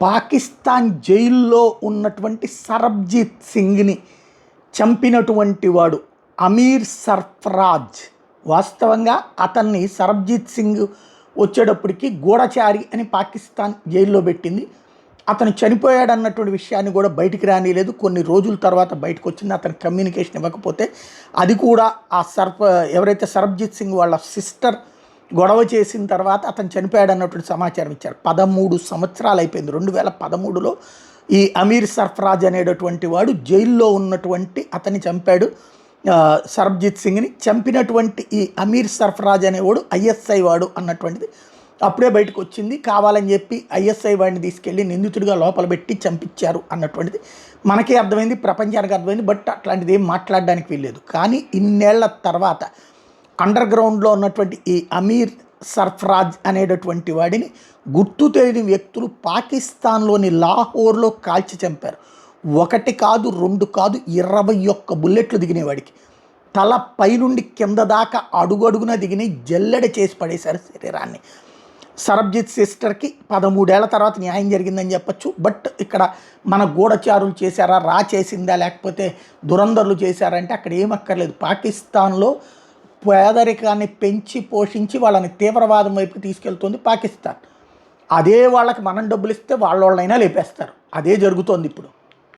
పాకిస్తాన్ జైల్లో ఉన్నటువంటి సరబ్జీత్ సింగ్ని చంపినటువంటి వాడు అమీర్ సర్ఫరాజ్. వాస్తవంగా అతన్ని సరబ్జీత్ సింగ్ వచ్చేటప్పటికి గూఢచారి అని పాకిస్తాన్ జైల్లో పెట్టింది. అతను చనిపోయాడు అన్నటువంటి విషయాన్ని కూడా బయటికి రానిలేదు. కొన్ని రోజుల తర్వాత బయటకు వచ్చింది. అతను కమ్యూనికేషన్ ఇవ్వకపోతే అది కూడా ఆ ఎవరైతే సరబ్జీత్ సింగ్ వాళ్ళ సిస్టర్ గొడవ చేసిన తర్వాత అతను చనిపోయాడు అన్నటువంటి సమాచారం ఇచ్చారు. 13 సంవత్సరాలు అయిపోయింది. 2013లో ఈ అమీర్ సర్ఫరాజ్ అనేటటువంటి వాడు జైల్లో ఉన్నటువంటి అతన్ని చంపాడు. సరబ్జీత్ సింగ్ని చంపినటువంటి ఈ అమీర్ సర్ఫరాజ్ అనేవాడు ఐఎస్ఐ వాడు అన్నటువంటిది అప్పుడే బయటకు వచ్చింది. కావాలని చెప్పి ఐఎస్ఐ వాడిని తీసుకెళ్ళి నిందితుడిగా లోపల పెట్టి చంపించారు అన్నటువంటిది మనకే అర్థమైంది, ప్రపంచానికి అర్థమైంది. బట్ అట్లాంటిది ఏం మాట్లాడడానికి వీల్లేదు. కానీ ఇన్నేళ్ల తర్వాత అండర్ గ్రౌండ్లో ఉన్నటువంటి ఈ అమీర్ సర్ఫరాజ్ అనేటటువంటి వాడిని గుర్తు తెలియని వ్యక్తులు పాకిస్తాన్లోని లాహోర్లో కాల్చి చంపారు. 1 కాదు 2 కాదు 21 బుల్లెట్లు దిగినాయి వాడికి. తల పైనుండి కింద దాకా అడుగడుగున దిగినాయి. జల్లెడ చేసి పడేశారు శరీరాన్ని. సరబ్జీత్ సిస్టర్కి 13 ఏళ్ల తర్వాత న్యాయం జరిగిందని చెప్పచ్చు. బట్ ఇక్కడ మన గూఢచారులు చేశారా, రా చేసిందా, లేకపోతే దురంధరులు చేశారంటే అక్కడ ఏమక్కర్లేదు. పాకిస్తాన్లో పేదరికాన్ని పెంచి పోషించి వాళ్ళని తీవ్రవాదం వైపు తీసుకెళ్తుంది పాకిస్తాన్. అదే వాళ్ళకి మనం డబ్బులు ఇస్తే వాళ్ళైనా లేపేస్తారు. అదే జరుగుతోంది ఇప్పుడు.